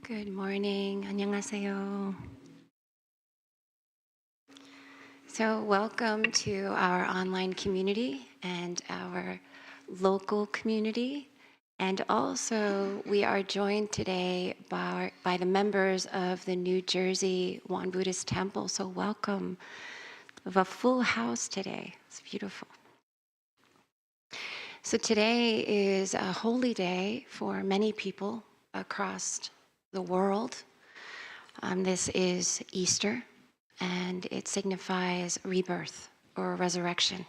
Good morning. 안녕하세요. So, welcome to our online community and our local community. And also, we are joined today by the members of the New Jersey Won Buddhist Temple. So, welcome. We have a full house today. It's beautiful. So, today is a holy day for many people across the world. This is Easter, and it signifies rebirth or resurrection.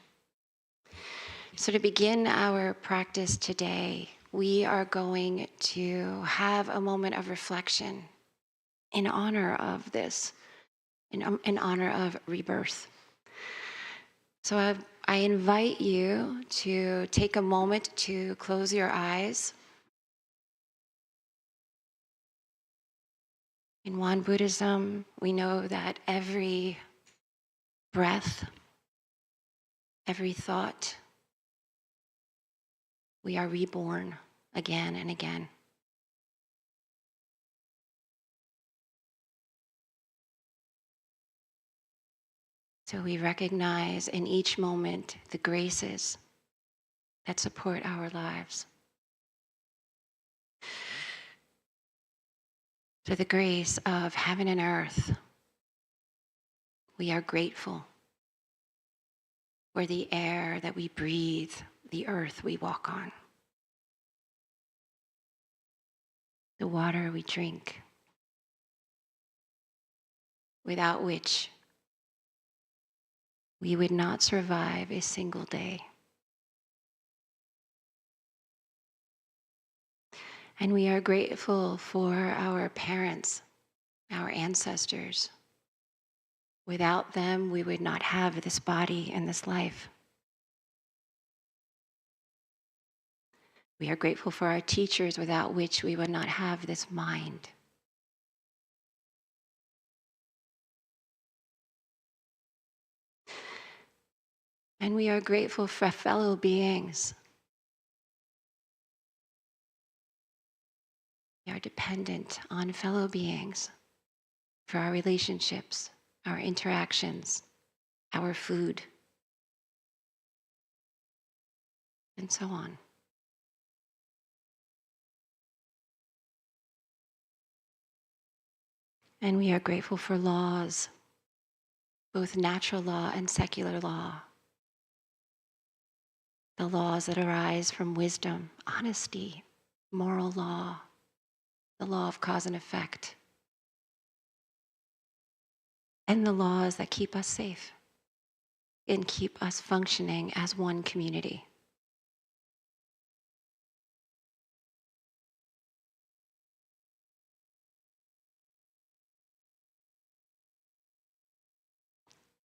So to begin our practice today, we are going to have a moment of reflection in honor of this, in honor of rebirth. So I invite you to take a moment to close your eyes. In Won Buddhism, we know that every breath, every thought, we are reborn again and again. So we recognize in each moment the graces that support our lives. So the grace of heaven and earth, we are grateful for the air that we breathe, the earth we walk on, the water we drink, without which we would not survive a single day. And we are grateful for our parents, our ancestors. Without them, we would not have this body and this life. We are grateful for our teachers, without which we would not have this mind. And we are grateful for fellow beings. We are dependent on fellow beings for our relationships, our interactions, our food, and so on. And we are grateful for laws, both natural law and secular law. The laws that arise from wisdom, honesty, moral law, the law of cause and effect, and the laws that keep us safe and keep us functioning as one community.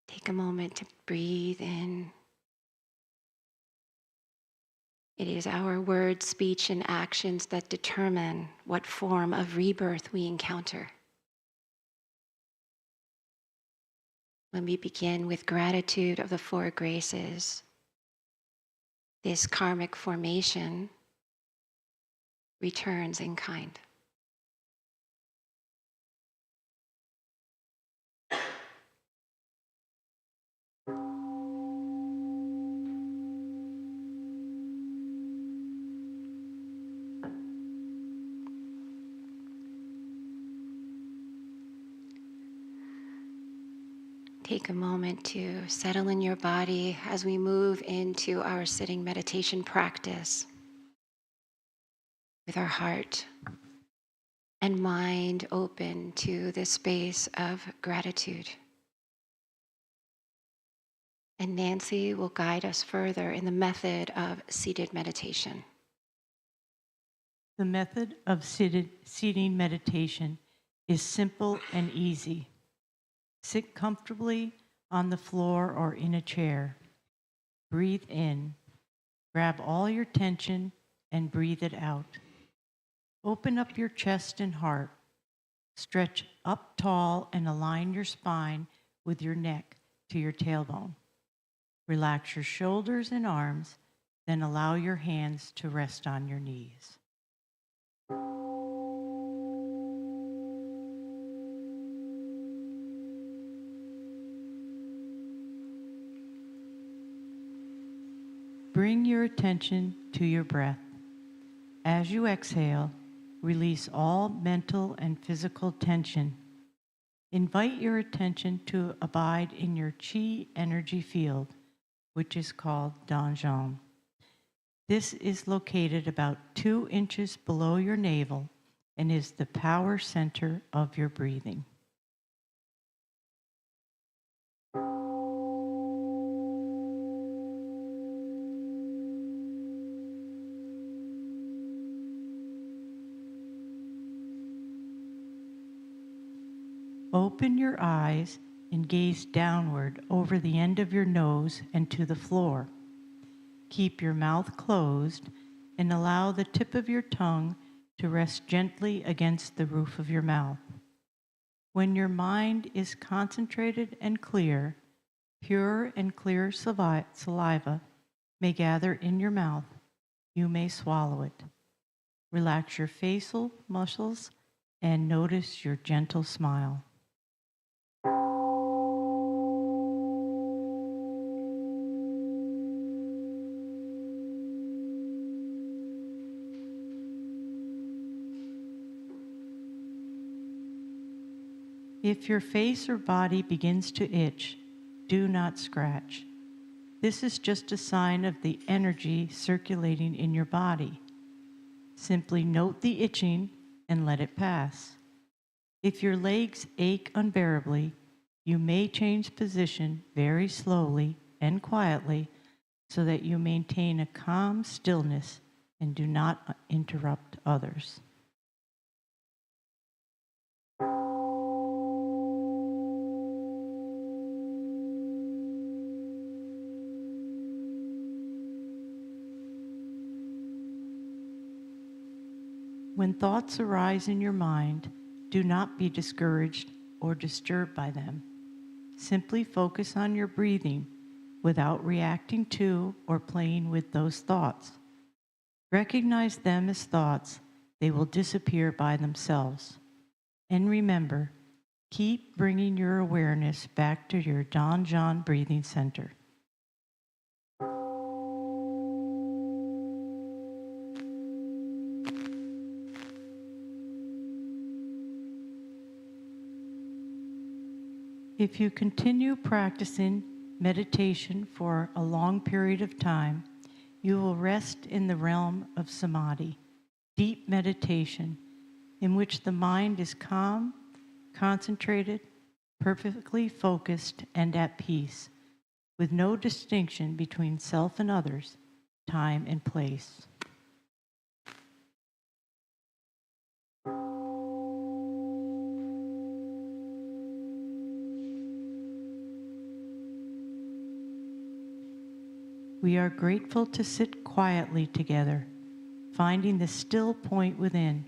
Take a moment to breathe in. It is our words, speech, and actions that determine what form of rebirth we encounter. When we begin with gratitude of the four graces, this karmic formation returns in kind. Take a moment to settle in your body as we move into our sitting meditation practice with our heart and mind open to this space of gratitude. And Nancy will guide us further in the method of seated meditation. The method of seating meditation is simple and easy. Sit comfortably on the floor or in a chair. Breathe in. Grab all your tension and breathe it out. Open up your chest and heart. Stretch up tall and align your spine with your neck to your tailbone. Relax your shoulders and arms, then allow your hands to rest on your knees. bring your attention to your breath. As you exhale, release all mental and physical tension. Invite your attention to abide in your chi energy field, which is called Danjian. This is located about 2 inches below your navel and is the power center of your breathing. Open your eyes and gaze downward over the end of your nose and to the floor. Keep your mouth closed and allow the tip of your tongue to rest gently against the roof of your mouth. When your mind is concentrated and clear, pure and clear saliva may gather in your mouth. You may swallow it. Relax your facial muscles and notice your gentle smile. If your face or body begins to itch, do not scratch. This is just a sign of the energy circulating in your body. Simply note the itching and let it pass. If your legs ache unbearably, you may change position very slowly and quietly so that you maintain a calm stillness and do not interrupt others. When thoughts arise in your mind, do not be discouraged or disturbed by them. Simply focus on your breathing without reacting to or playing with those thoughts. Recognize them as thoughts. They will disappear by themselves. And remember, keep bringing your awareness back to your Danjian breathing center. If you continue practicing meditation for a long period of time, you will rest in the realm of samadhi, deep meditation, in which the mind is calm, concentrated, perfectly focused, and at peace, with no distinction between self and others, time and place. We are grateful to sit quietly together, finding the still point within.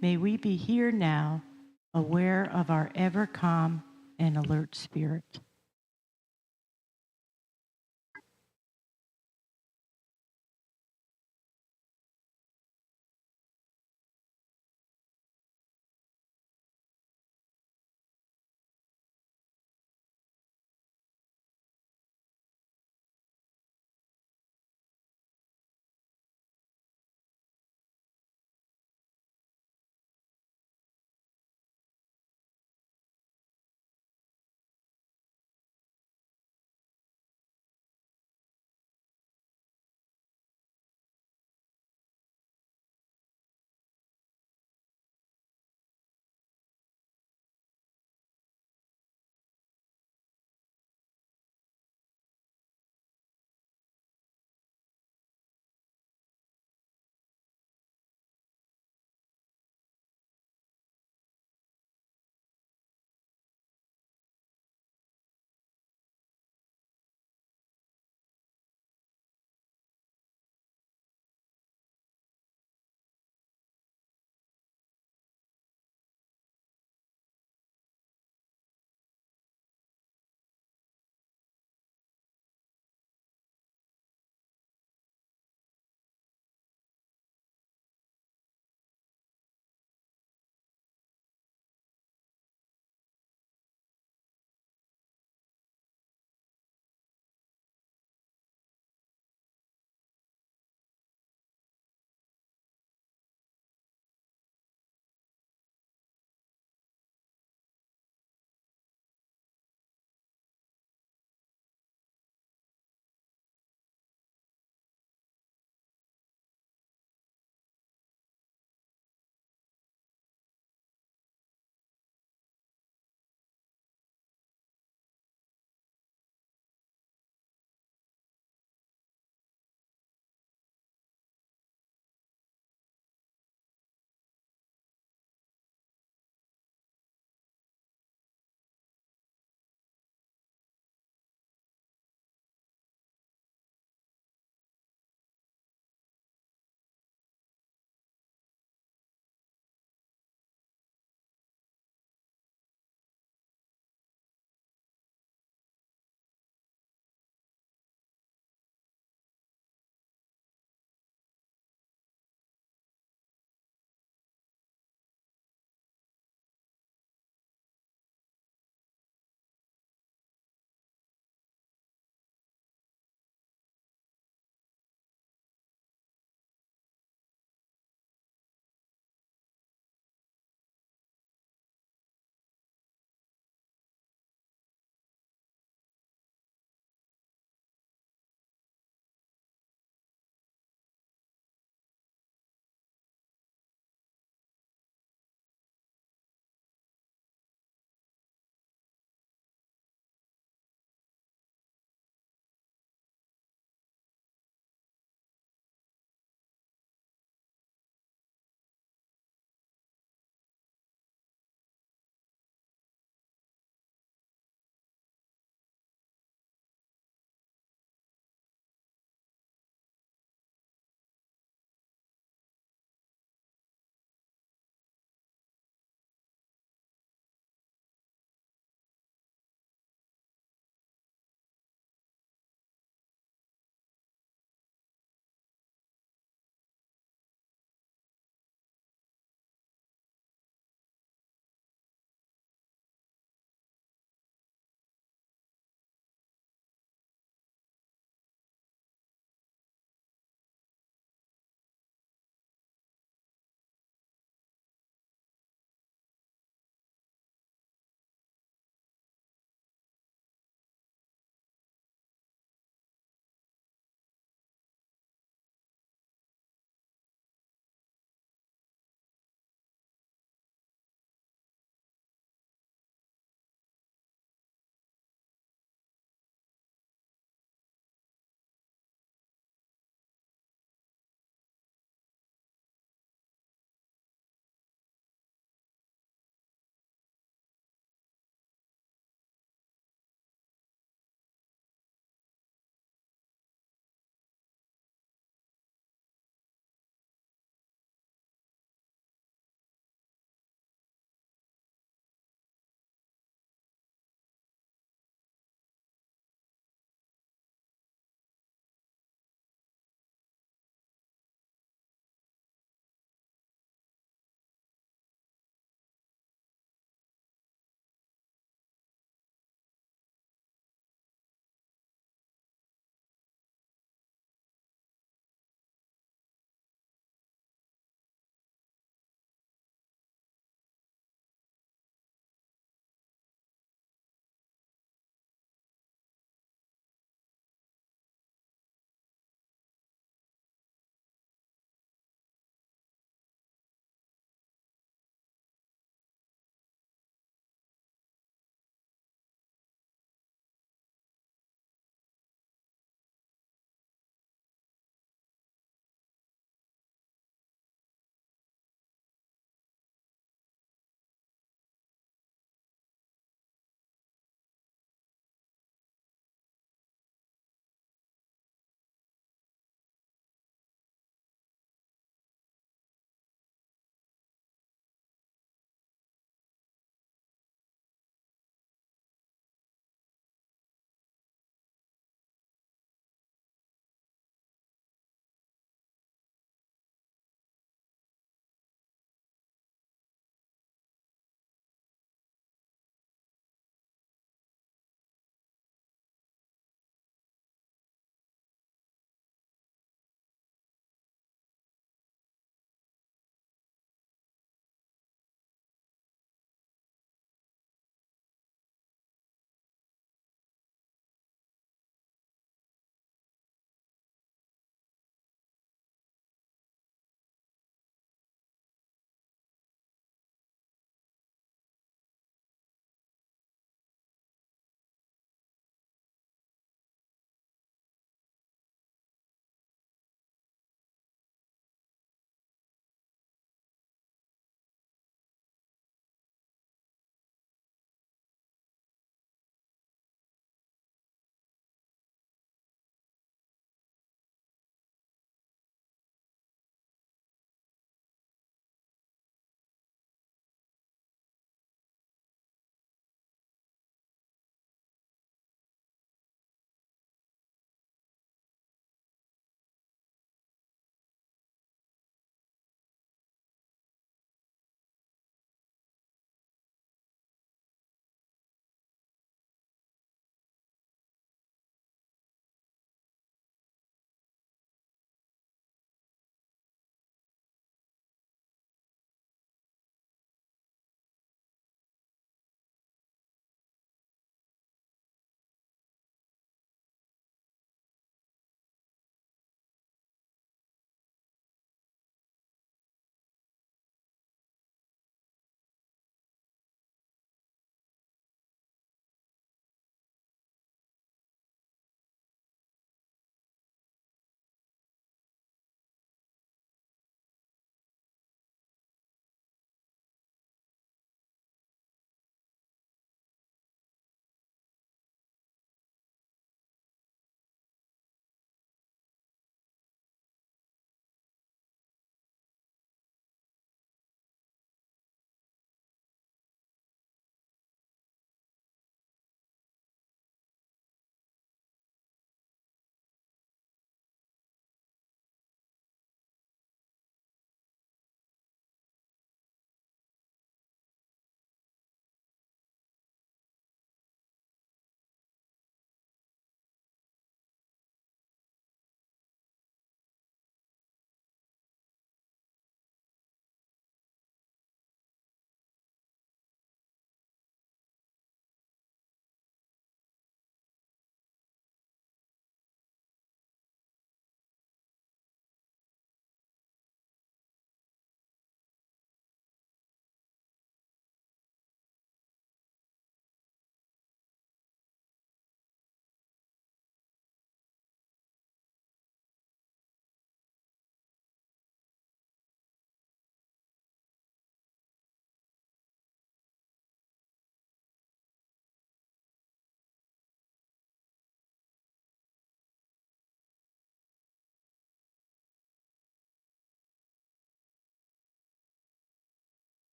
May we be here now, aware of our ever calm and alert spirit.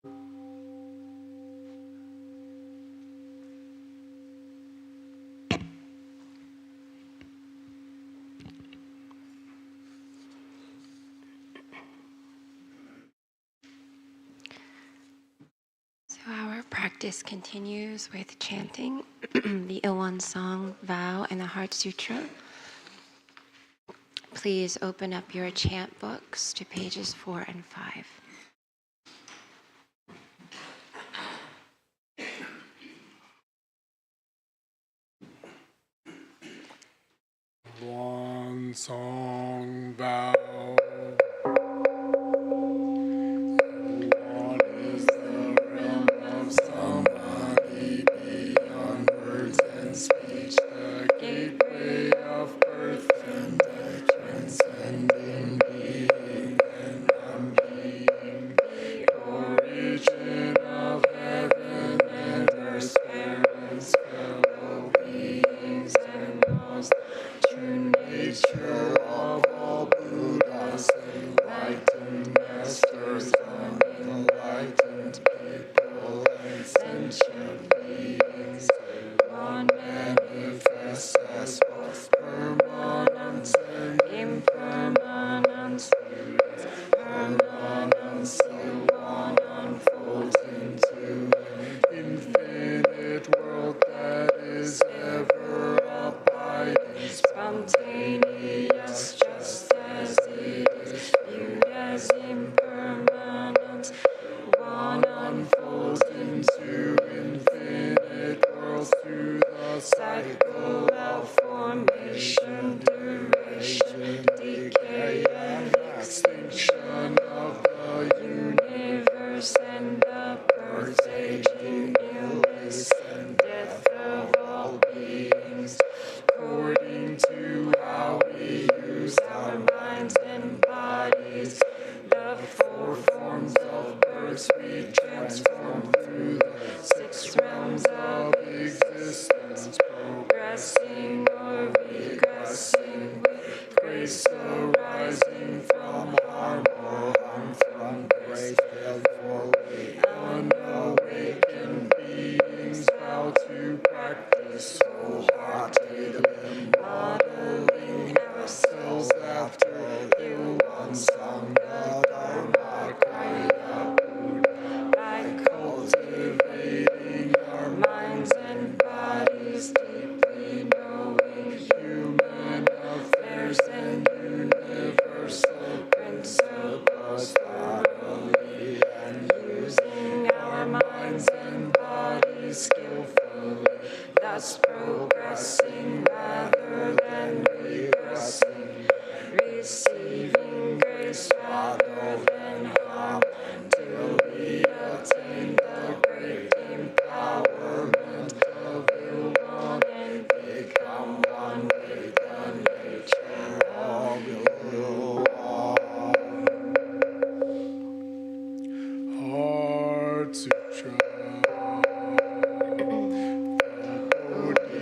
So our practice continues with chanting the Ilwan Song, Vow, and the Heart Sutra. Please open up your chant books to pages 4 and 5. One song vow. What is the realm of samadhi beyond words and speech? The gateway of birth and the transcending being and unbeing. The origin of heaven and earth's parents, fellow beings and laws. True nature of all Buddhas, enlightened masters, unenlightened people, and sentient beings. One manifests as both permanence and impermanence. Permanence, the one unfolds into an infinite world that is ever abiding, spontaneous, just as it is viewed as impermanent. One unfolds into infinite worlds through the cycle of formation, duration, decay, and extinction of the universe, and the birth, aging, illness, and death of all beings. According to how we use our minds and bodies, the four forms of births we transform through the 6 realms of existence, progressing or regressing with grace arising from harm or harm from grace. Therefore, we unawakened beings vow to practice wholeheartedly, modeling ourselves after Ilwan Sangha Dharma Kaya Buddha, by cultivating our minds and bodies, deeply knowing human affairs and universal principles thoroughly, and using our minds and bodies skillfully, thus progressing rather than regressing, receiving grace rather than harm, till we attain the great empowerment of Ilwan and become one with the nature of Ilwan. Heart Sutra.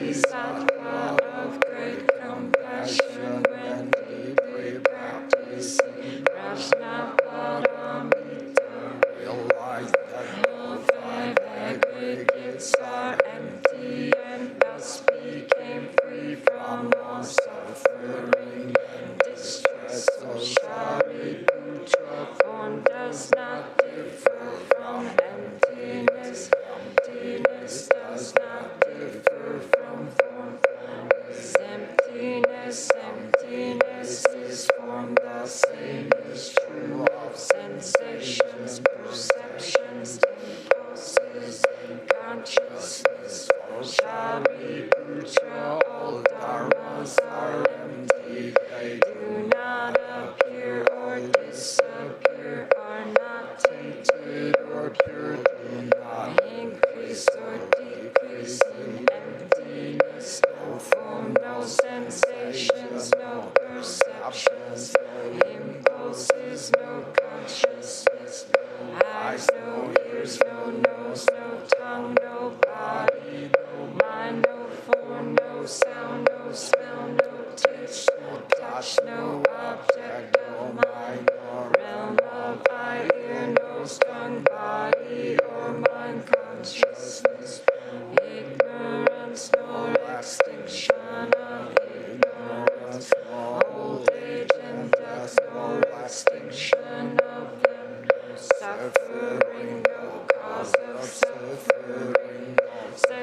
Bodhisattva of great compassion, when deeply practicing Prajnaparamita, realized that all 5 aggregates are empty, and thus became free from all suffering and distress. So Shariputra, form does not differ from emptiness. Emptiness does not differ from form. Form is emptiness. Emptiness is form. The same is true of sensations, perceptions, impulses, and consciousness. For Shariputra, all dharmas are empty. They do not appear or disappear, are not tainted or pure, do not increase or decrease in emptiness. No form, no sensations, no perceptions, no impulses, no consciousness, no eyes, no ears, no nose, no tongue, no body, no mind, no form, no sound, no smell, no taste, no touch, no object of mind or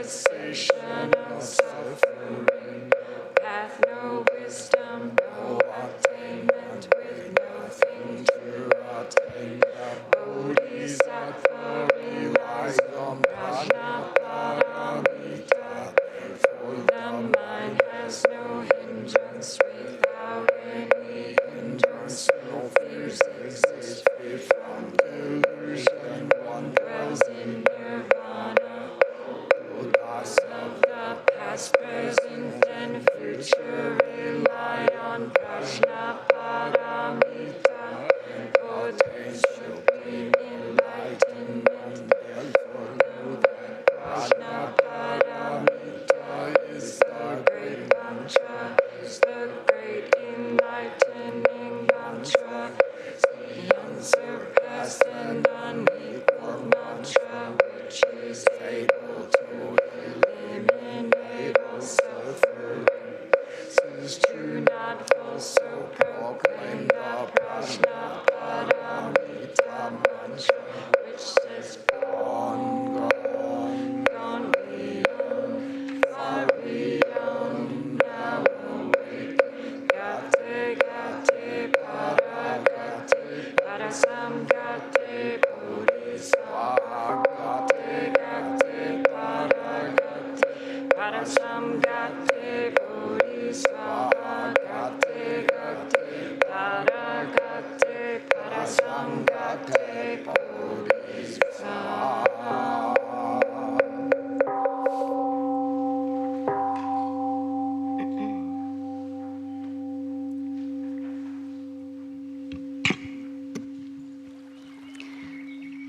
cessation of suffering, hath no wisdom, no attainment, with nothing to attain. The Bodhisattva relies on Prajnaparamita, therefore the mind has no hindrance. Without any hindrance, no fears exist. Free from delusion, one dwells in nirvana. Buddhas of the past, present, and future rely on Prajnaparamita and attain supreme enlightenment. Therefore know that Prajnaparamita is the great mantra, is the great enlightening mantra, the unsurpassed and unequaled mantra, which is able to eliminate all suffering. Is true, not false, so proclaim the Prajnaparamita mantra, which says, gone, gone, gone beyond, far beyond, now awake. Gate, gate, para gate, para samgate, bodhisvaha. Gate, gate, para gate, para samgate, bodhisvaha. Gate, gate, para gate, para samgate, bodhisvaha.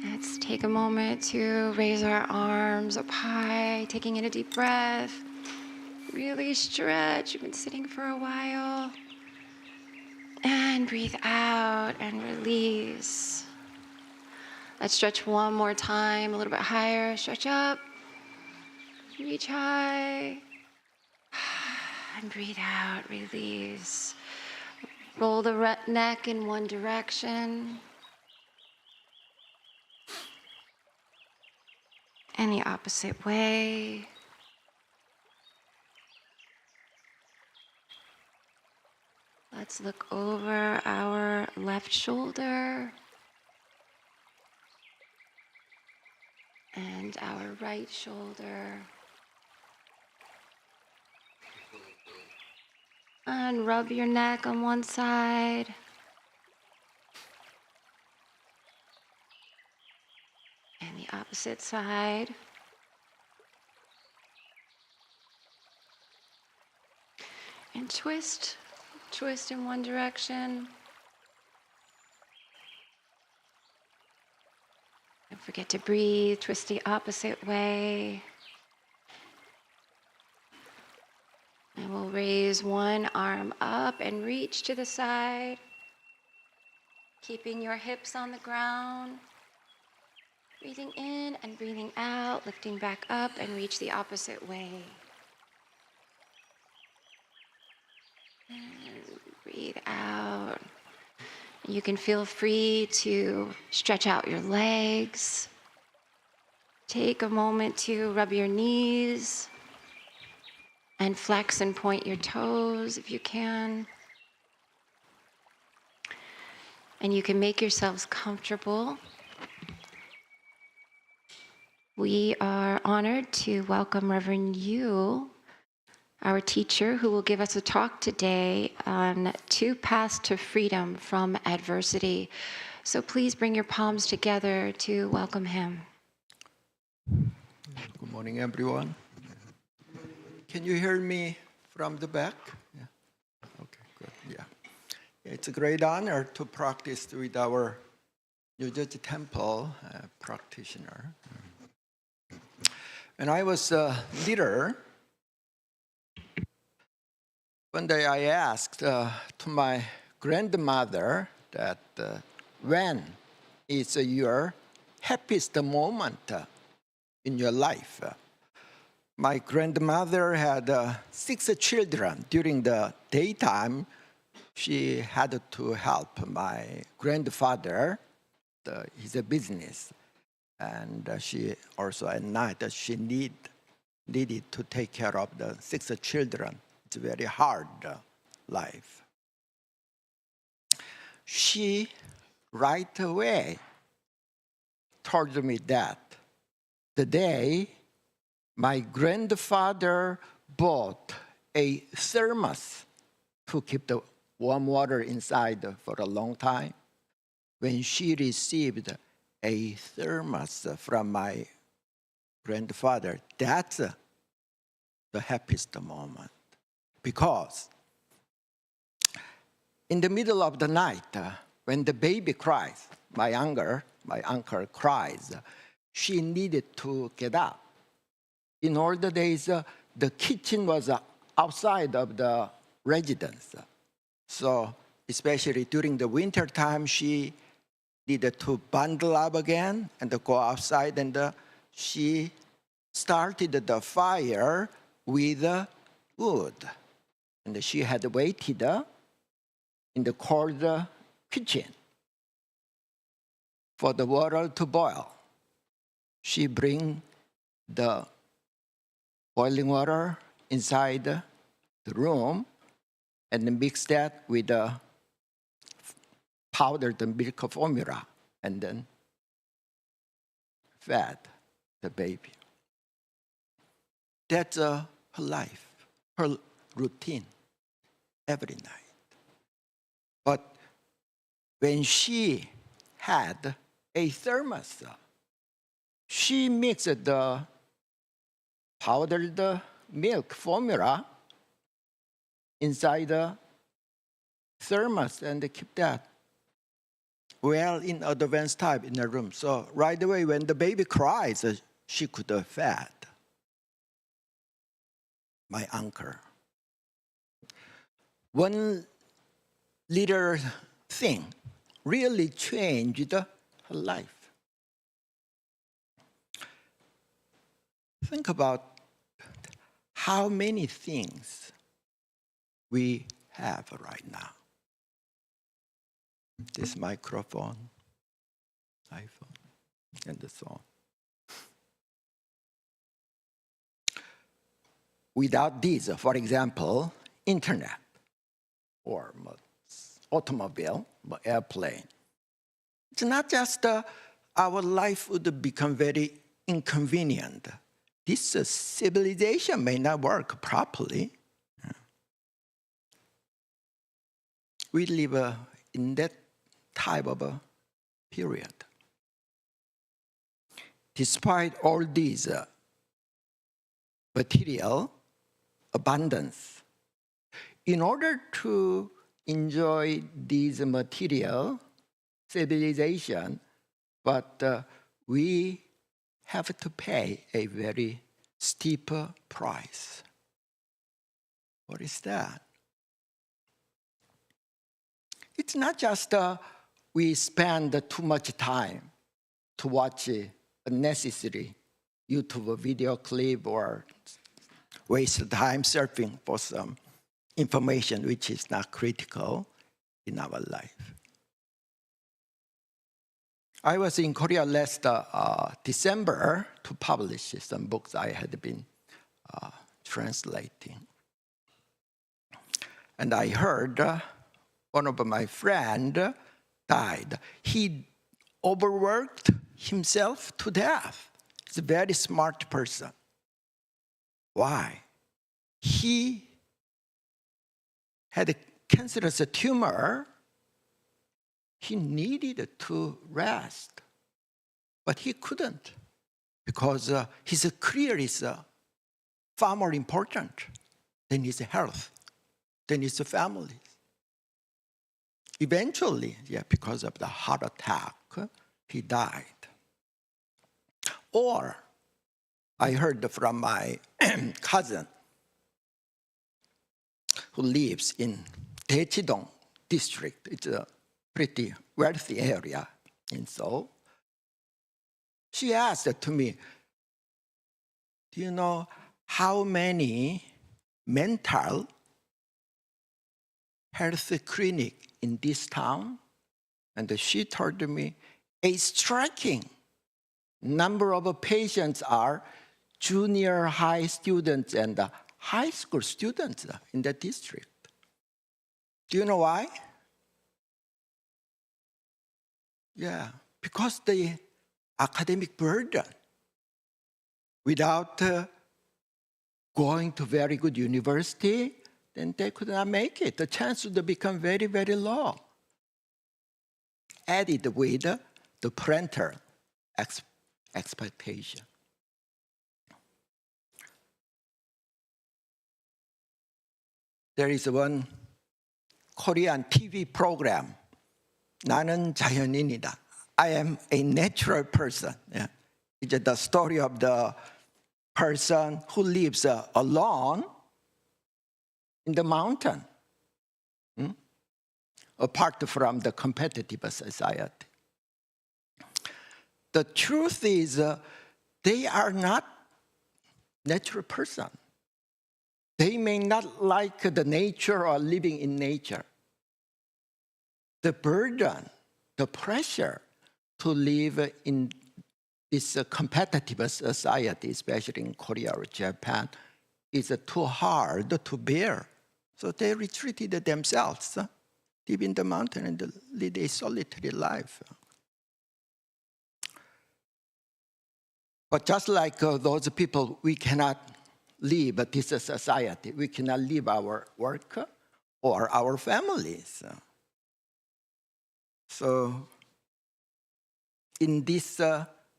Let's take a moment to raise our arms up high, taking in a deep breath. Really stretch. You've been sitting for a while. And breathe out and release. Let's stretch one more time, a little bit higher. Stretch up. Reach high. And breathe out, release. Roll the neck in one direction. And the opposite way. Let's look over our left shoulder and our right shoulder. And rub your neck on one side. And the opposite side. And twist. Twist in one direction. Don't forget to breathe. Twist the opposite way. And we'll raise one arm up and reach to the side. Keeping your hips on the ground. Breathing in and breathing out. Lifting back up and reach the opposite way. And breathe out. You can feel free to stretch out your legs. Take a moment to rub your knees and flex and point your toes if you can. And you can make yourselves comfortable. We are honored to welcome Reverend Yu, our teacher, who will give us a talk today on 2 paths to freedom from adversity. So please bring your palms together to welcome him. Good morning, everyone. Can you hear me from the back? Yeah. Okay, good. Yeah. It's a great honor to practice with our New Jersey Temple practitioner. When I was a little, one day I asked to my grandmother that when is your happiest moment in your life? My grandmother had 6 children. During the daytime, she had to help my grandfather, his business. And she also at night, she need needed to take care of the 6 children. It's a very hard life. She right away told me that the day my grandfather bought a thermos to keep the warm water inside for a long time, when she received a thermos from my grandfather, that's the happiest moment. Because in the middle of the night, when the baby cries, my uncle cries, she needed to get up. In old days, the kitchen was outside of the residence. So especially during the winter time, she needed to bundle up again and go outside, and she started the fire with wood. And she had waited in the cold kitchen for the water to boil. She bring the boiling water inside the room and mix that with the powdered milk formula, and then fed the baby. That's her life, her routine, every night. But when she had a thermos, she mixed the powdered milk formula inside the thermos and keep that well in advanced time in the room. So right away when the baby cries, she could have fed my uncle. One little thing really changed her life. Think about how many things we have right now. This microphone, iPhone, and so on. Without these, for example, internet or automobile, airplane, it's not just our life would become very inconvenient. This civilization may not work properly. We live in that type of a period. Despite all these material abundance, in order to enjoy these material civilization, but we have to pay a very steep price. What is that? It's not just we spend too much time to watch unnecessary YouTube video clip or waste time surfing for some information which is not critical in our life. I was in Korea last December to publish some books I had been translating. And I heard one of my friends died. He overworked himself to death. He's a very smart person. Why? He had a cancerous tumor. He needed to rest, but he couldn't because his career is far more important than his health, than his family. Eventually, because of the heart attack, he died. Or I heard from my cousin who lives in Daechidong district. It's a pretty wealthy area in Seoul. She asked to me, do you know how many mental health clinics in this town? And she told me a striking number of patients are junior high students and high school students in the district. Do you know why? Yeah, because the academic burden. Without going to very good university, then they could not make it. The chance would become very, very low. Added with the parental expectation. There is one Korean TV program. 나는 자연인이다. I am a natural person. Yeah. It's the story of the person who lives alone in the mountain, apart from the competitive society. The truth is, they are not natural person. They may not like the nature or living in nature. The burden, the pressure to live in this competitive society, especially in Korea or Japan, is too hard to bear. So they retreated themselves, live in the mountain and lead a solitary life. But just like those people, we cannot live this society. We cannot live our work or our families. So in this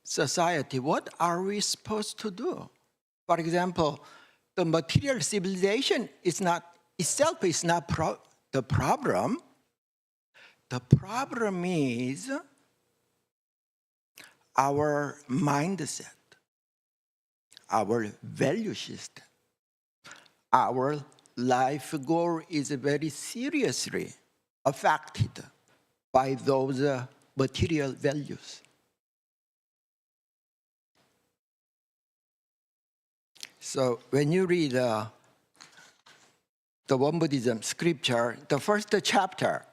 society, what are we supposed to do? For example, the material civilization is not itself is not the problem. The problem is our mindset, our value system. Our life goal is very seriously affected by those material values. So when you read the Won Buddhism scripture, the first chapter,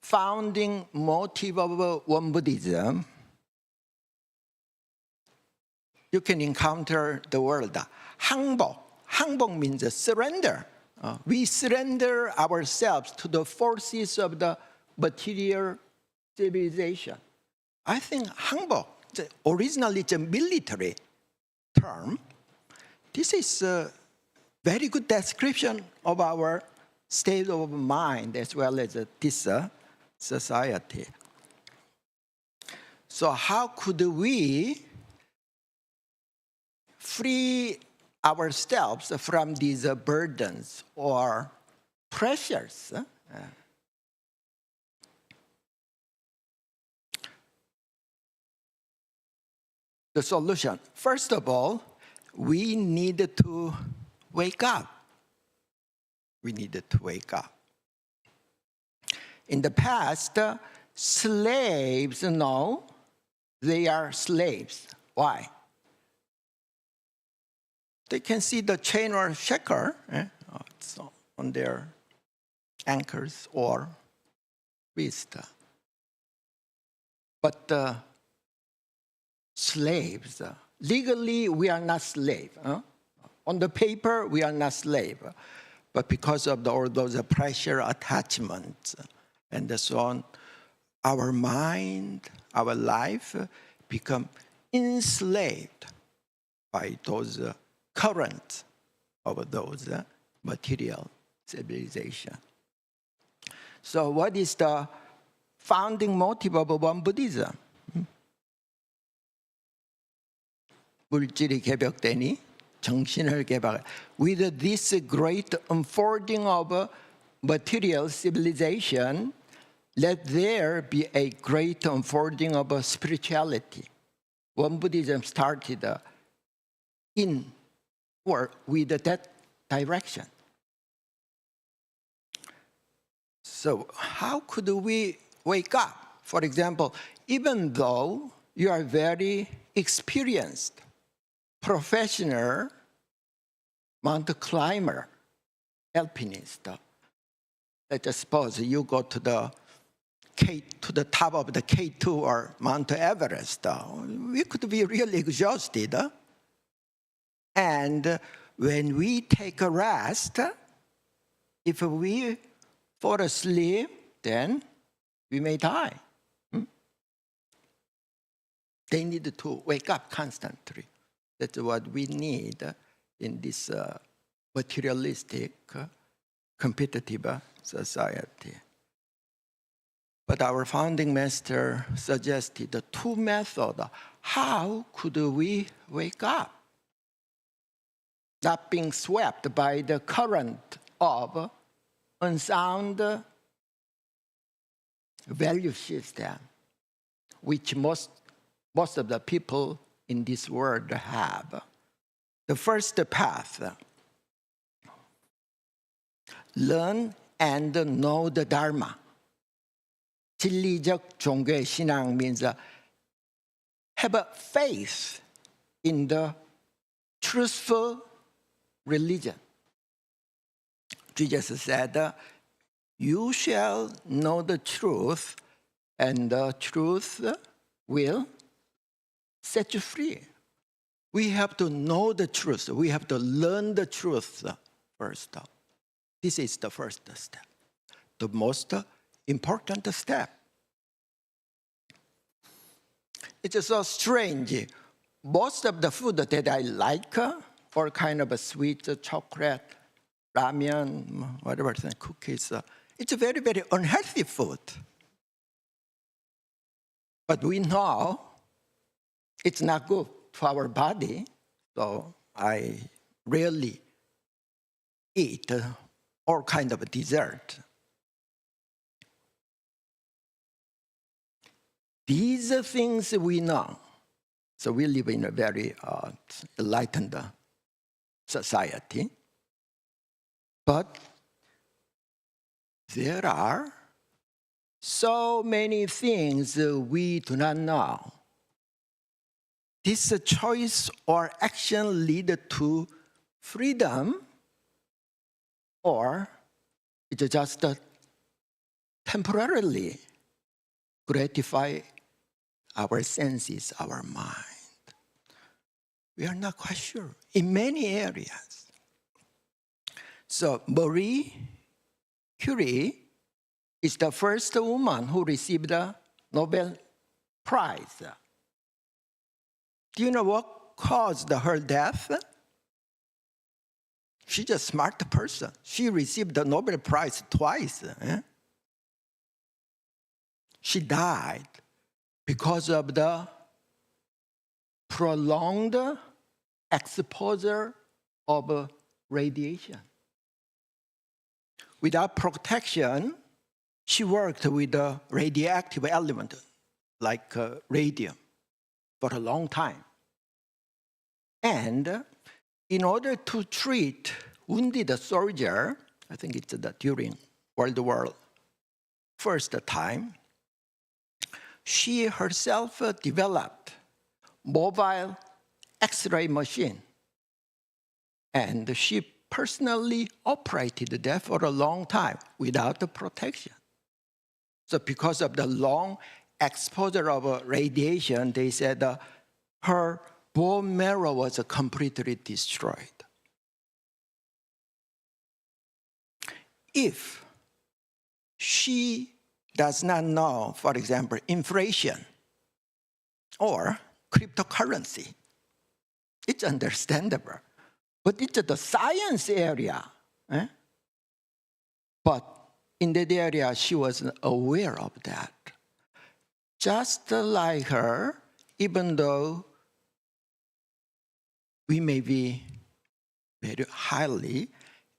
founding motive of Won Buddhism, you can encounter the word 항복. 항복 means surrender. We surrender ourselves to the forces of the material civilization. I think 항복, originally it's a military term. This is a very good description of our state of mind as well as this society. So how could we free ourselves from these burdens or pressures? The solution, first of all, we need to wake up. We needed to wake up. In the past, slaves know they are slaves. Why? They can see the chain or shackle it's on their ankles or wrist. But slaves, legally we are not slaves. On the paper we are not slaves. But because of all those pressure attachments and so on, our mind, our life become enslaved by those currents of those material civilization. So what is the founding motive of Won Buddhism? 물질이 개벽되니 정신을 개박. With this great unfolding of material civilization, let there be a great unfolding of spirituality. Won Buddhism started in or with that direction. So how could we wake up? For example, even though you are very experienced, professional mountain climber, alpinist, let's just suppose you go to the top of the K2 or Mount Everest, we could be really exhausted. And when we take a rest, if we fall asleep, then we may die. They need to wake up constantly. That's what we need in this materialistic, competitive society. But our founding master suggested the two methods. How could we wake up? Not being swept by the current of unsound value system, which most of the people in this world have. The first path, learn and know the Dharma. 진리적 종교의 신앙 means have a faith in the truthful religion. Jesus said, you shall know the truth, and the truth will set you free. We have to know the truth. We have to learn the truth first. This is the first step, the most important step. It's so strange. Most of the food that I like, all kind of sweet chocolate, ramen, whatever, cookies, it's very, very unhealthy food. But we know it's not good for our body, so I rarely eat all kind of dessert. These are things we know. So we live in a very enlightened society. But there are so many things we do not know. This choice or action lead to freedom, or it's just temporarily gratify our senses, our mind. We are not quite sure in many areas. So Marie Curie is the first woman who received the Nobel Prize. Do you know what caused her death? She's a smart person. She received the Nobel Prize twice. She died because of the prolonged exposure of radiation. Without protection, she worked with a radioactive element like radium for a long time. And in order to treat wounded soldier, I think it's during World War First time, she herself developed mobile X-ray machine. And she personally operated that for a long time without the protection. So because of the long exposure of radiation, they said her bone marrow was completely destroyed. If she does not know, for example, inflation or cryptocurrency, it's understandable. But it's the science area. But in that area, she wasn't aware of that. Just like her, even though we may be very highly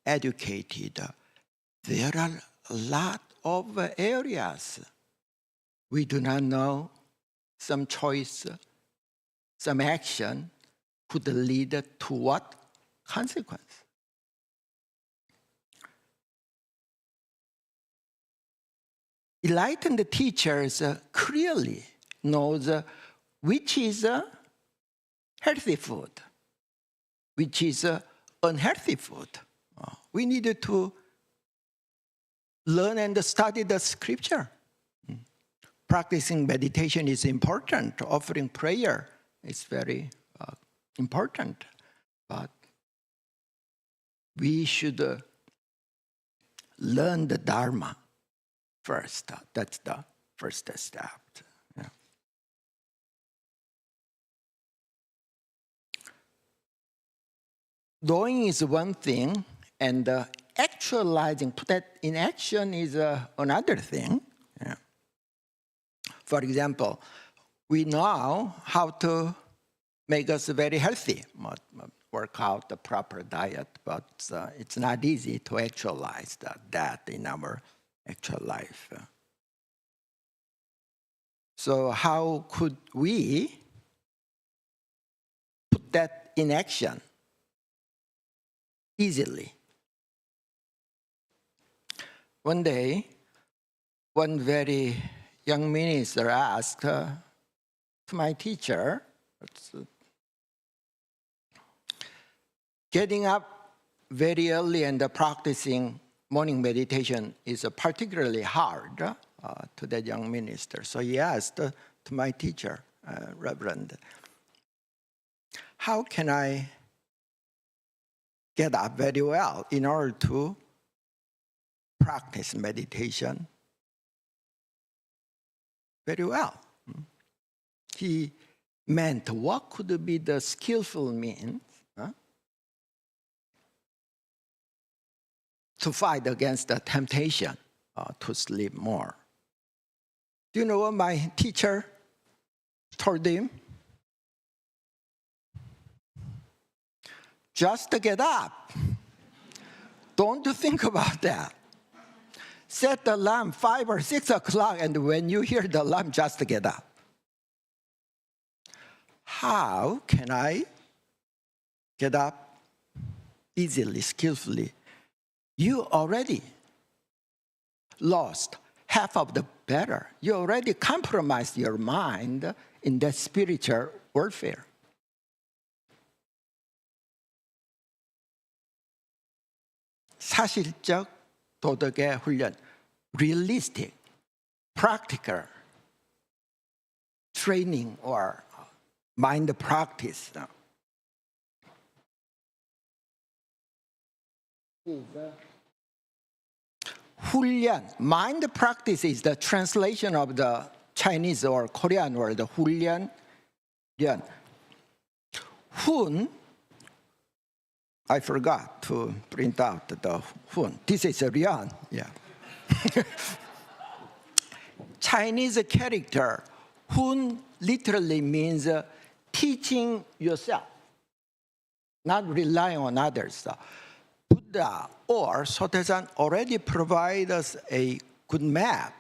educated, there are a lot of areas we do not know. Some choice, some action could lead to what consequence? Enlightened teachers clearly knows which is healthy food, which is unhealthy food. We need to learn and study the scripture. Practicing meditation is important. Offering prayer is very important. but we should learn the Dharma first. That's the first step. Yeah. Knowing is one thing, and actualizing, put that in action is another thing. Yeah. For example, we know how to make us very healthy, work out the proper diet, but it's not easy to actualize that in our actual life. So how could we put that in action easily? One day, one very young minister asked to my teacher, getting up very early and practicing morning meditation is particularly hard to that young minister. So he asked to my teacher, Reverend, how can I get up very well in order to practice meditation very well? He meant what could be the skillful means to fight against the temptation to sleep more. Do you know what my teacher told him? Just get up. Don't think about that. Set the alarm 5 or 6 o'clock, and when you hear the alarm, just get up. How can I get up easily, skillfully? You already lost half of the battle. You already compromised your mind in that spiritual warfare. 사실적 도덕의 훈련, realistic, practical training or mind practice. 훈련, mind practice is the translation of the Chinese or Korean word 훈련, 련. 훈, I forgot to print out the 훈. This is a 련, yeah. Chinese character, 훈 literally means teaching yourself, not relying on others. Buddha or Sotaesan already provide us a good map.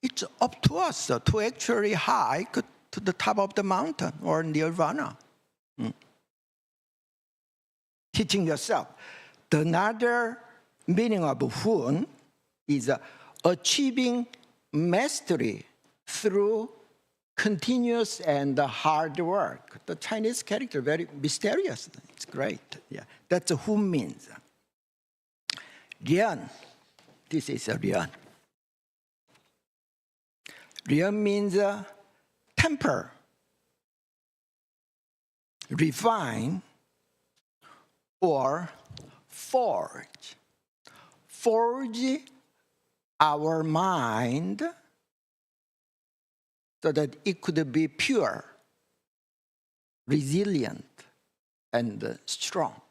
It's up to us to actually hike to the top of the mountain or nirvana. Teaching yourself. Another meaning of hun is achieving mastery through continuous and hard work. The Chinese character, very mysterious. It's great. Yeah, that's what hun means. Lian, this is a lian. Lian means temper, refine, or forge. Forge our mind so that it could be pure, resilient, and strong.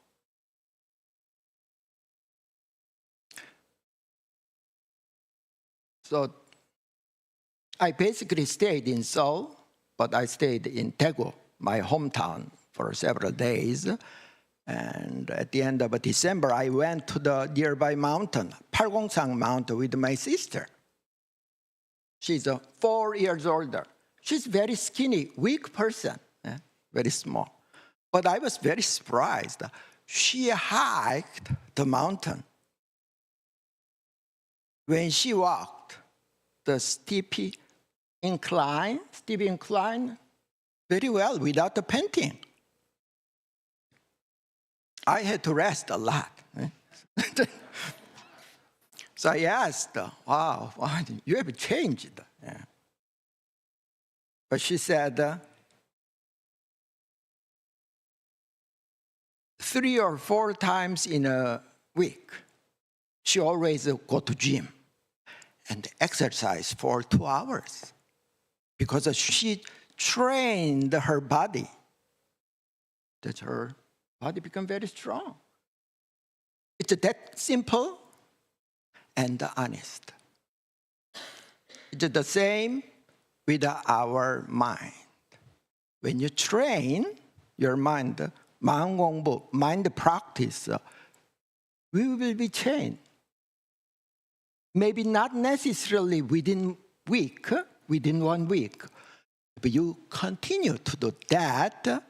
So I basically stayed in Seoul, but I stayed in Daegu, my hometown, for several days. And at the end of December, I went to the nearby mountain, Palgongsang Mountain, with my sister. She's 4 years older. She's very skinny, weak person, very small. But I was very surprised. She hiked the mountain. When she walked the steep incline, very well without the panting. I had to rest a lot. So I asked, wow, you have changed. Yeah. But she said, 3 or 4 times in a week. She always go to gym and exercise for 2 hours because she trained her body. That her body become very strong. It's that simple and honest. It's the same with our mind. When you train your mind, 마음 공부, mind practice, we will be trained. Maybe not necessarily within 1 week, but you continue to do that.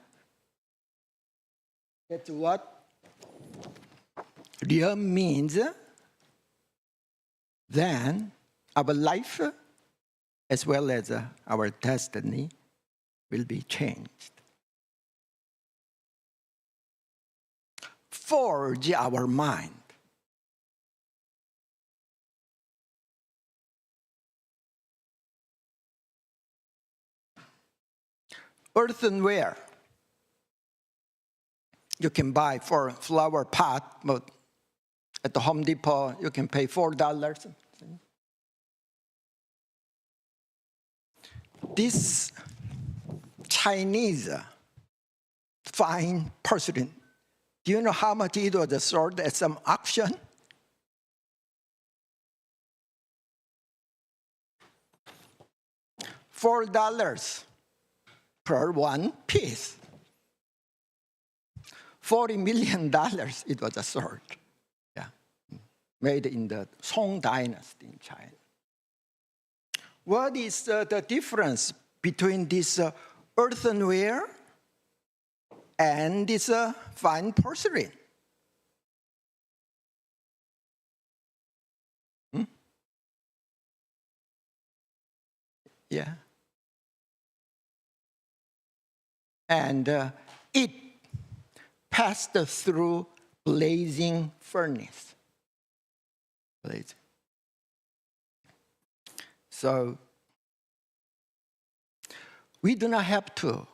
That's what real means. Then our life, as well as our destiny, will be changed. Forge our mind. Earthenware. You can buy for a flower pot, but at the Home Depot, you can pay $4. This Chinese fine porcelain, do you know how much it was sold at some auction? $4 per one piece. $40 million it was sold. Yeah. Made in the Song Dynasty in China. What is the difference between this earthenware and this fine porcelain? Yeah. And it passed through blazing furnace. Blazing. So we do not have to,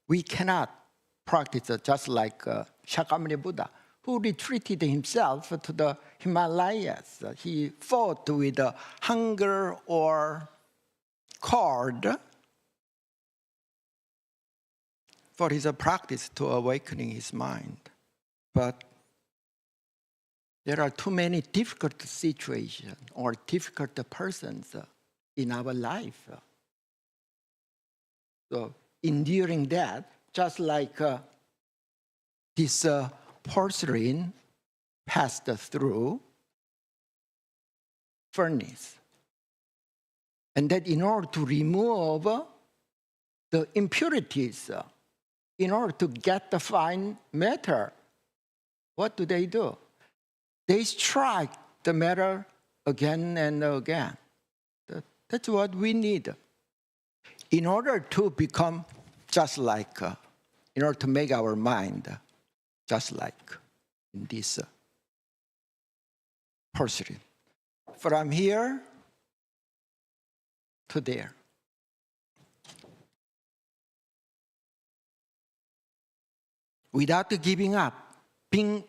we cannot practice just like Shakyamuni Buddha, who retreated himself to the Himalayas. He fought with hunger or cold for his practice to awakening his mind. But there are too many difficult situations or difficult persons in our life. So enduring that, just like this porcelain passed through furnace. And that in order to remove the impurities, in order to get the fine matter, what do? They strike the matter again and again. That's what we need. In order to become just like, in order to make our mind just like in this porcelain. From here to there. Without giving up, being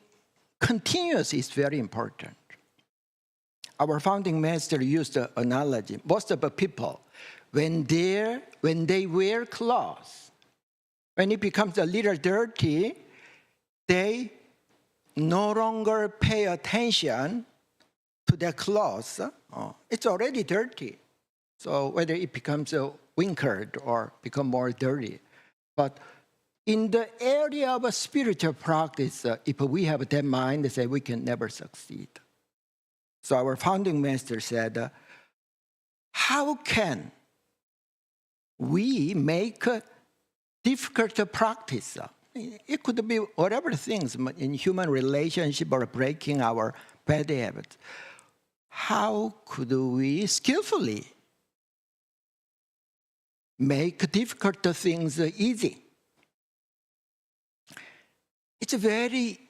continuous is very important. Our founding master used the analogy. Most of the people, when they wear clothes, when it becomes a little dirty, they no longer pay attention to their clothes. It's already dirty. So whether it becomes wrinkled or become more dirty. But in the area of a spiritual practice, if we have that mind, they say we can never succeed. So our founding master said, how can we make difficult practice? It could be whatever things in human relationship or breaking our bad habits. How could we skillfully make difficult things easy? It's a very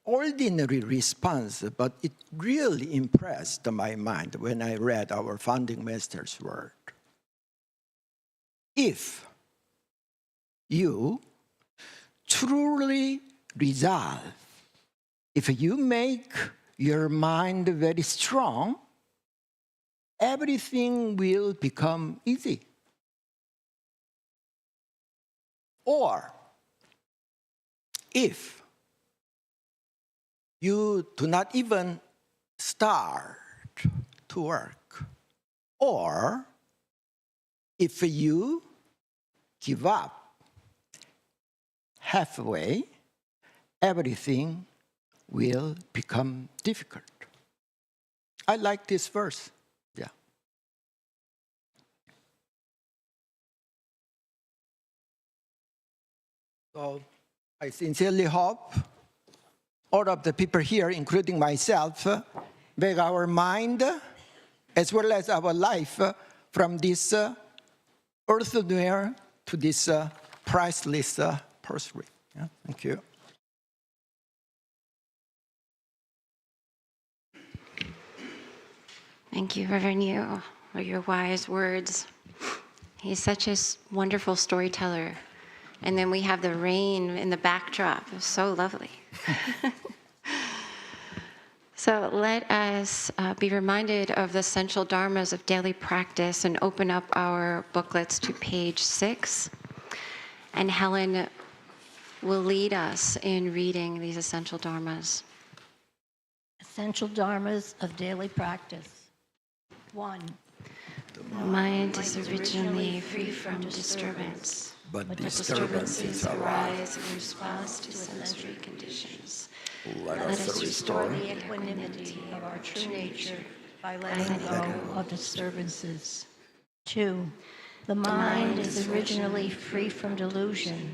ordinary response, but it really impressed my mind when I read our founding master's word. If you truly resolve. If you make your mind very strong, everything will become easy. Or if you do not even start to work, or if you give up halfway, everything will become difficult. I like this verse. Yeah. So I sincerely hope all of the people here, including myself, make our mind as well as our life from this earthenware to this priceless pursuit. Yeah, thank you. Thank you, Reverend Yu, for your wise words. He's such a wonderful storyteller. And then we have the rain in the backdrop. It's so lovely. So let us be reminded of the essential dharmas of daily practice and open up our booklets to page 6. And Helen will lead us in reading these essential dharmas. Essential dharmas of daily practice. 1. The mind is originally free from disturbance, But disturbances arise in response to sensory conditions. Let us restore the equanimity of our true nature by letting go of disturbances. 2. The mind is originally free from delusion,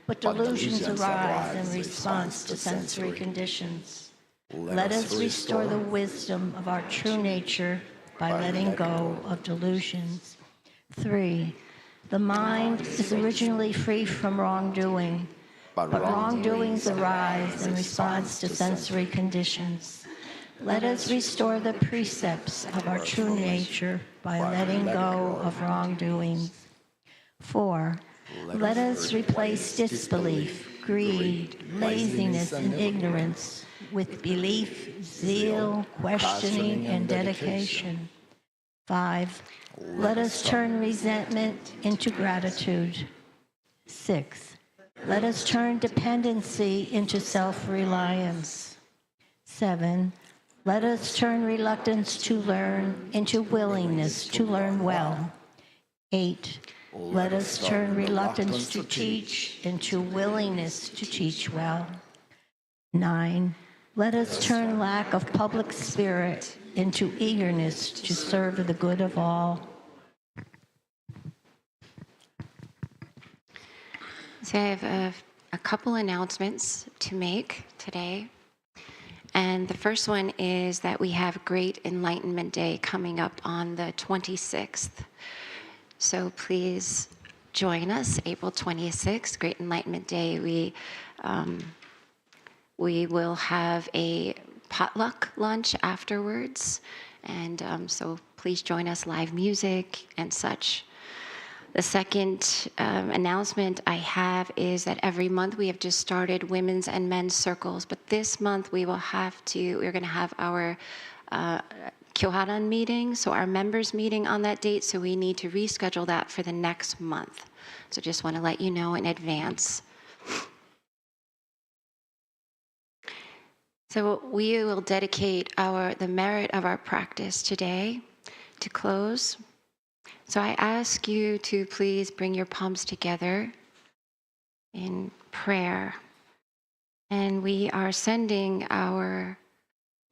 but delusions arise in response to sensory conditions. Let us restore the wisdom of our true nature by letting go of delusions. 3. The mind is originally free from wrongdoing, but wrongdoings arise in response to sensory conditions. Let us restore the precepts of our true nature by letting go of wrongdoings. 4. Let us replace disbelief, greed, laziness, and ignorance with belief, zeal, questioning, and dedication. 5. Let us turn resentment into gratitude. 6. Let us turn dependency into self-reliance. 7. Let us turn reluctance to learn into willingness to learn well. 8. Let us turn reluctance to teach into willingness to teach well. 9. Let us turn lack of public spirit into eagerness to serve the good of all. So I have a couple announcements to make today. And the first one is that we have Great Enlightenment Day coming up on the 26th. So please join us, April 26th, Great Enlightenment Day. We will have a potluck lunch afterwards. And so please join us, live music and such. The second announcement I have is that every month we have just started women's and men's circles, but this month we're going to have our Kyoharan meeting, so our members meeting on that date, so we need to reschedule that for the next month. So just want to let you know in advance. So we will dedicate the merit of our practice today to close. So I ask you to please bring your palms together in prayer. And we are sending our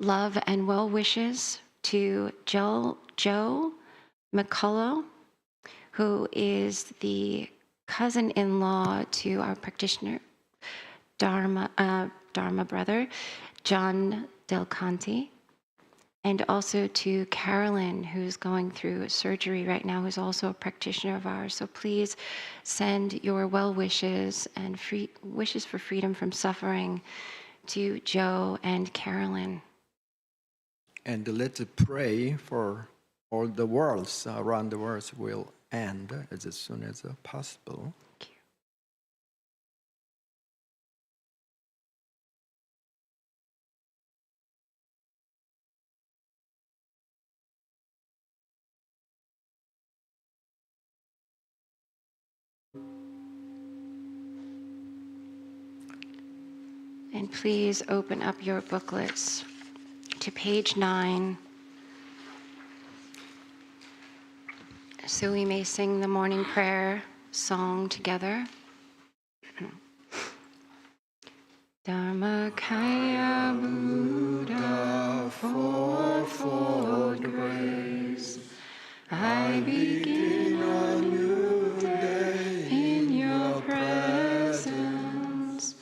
love and well wishes to Joe McCullough, who is the cousin-in-law to our practitioner, Dharma brother, John Del Conte. And also to Carolyn, who's going through surgery right now, who's also a practitioner of ours. So please send your well wishes and wishes for freedom from suffering to Joe and Carolyn. And let's pray for all the worlds around the world will end as soon as possible. And please open up your booklets to page 9 so we may sing the morning prayer song together. Dharma Kaya Buddha, fourfold grace, I begin a new day in your presence.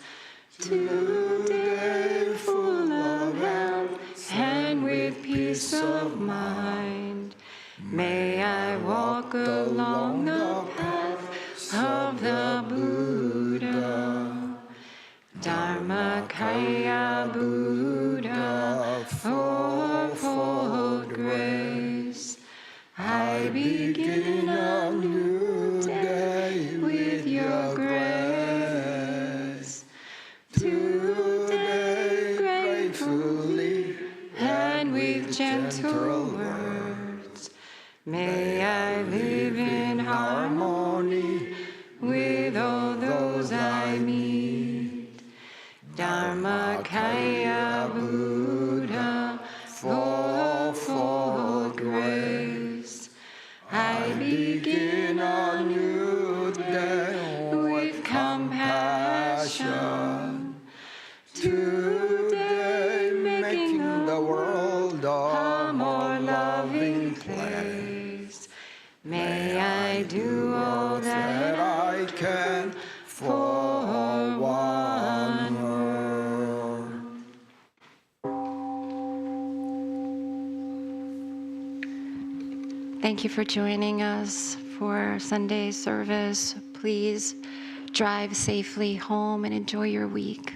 Today full of health and with peace of mind, may I walk along the path of the Buddha. Dharma Kaya Buddha, fourfold grace, I begin a new day with your grace. Today gratefully and with gentle words, may I live in harmony with all those I meet. Dharma Kaya Buddha, fourfold grace, I begin a new day with compassion. Today making the world a more loving place. May I do all that I can for one world. Thank you for joining us for Sunday service. Please drive safely home and enjoy your week.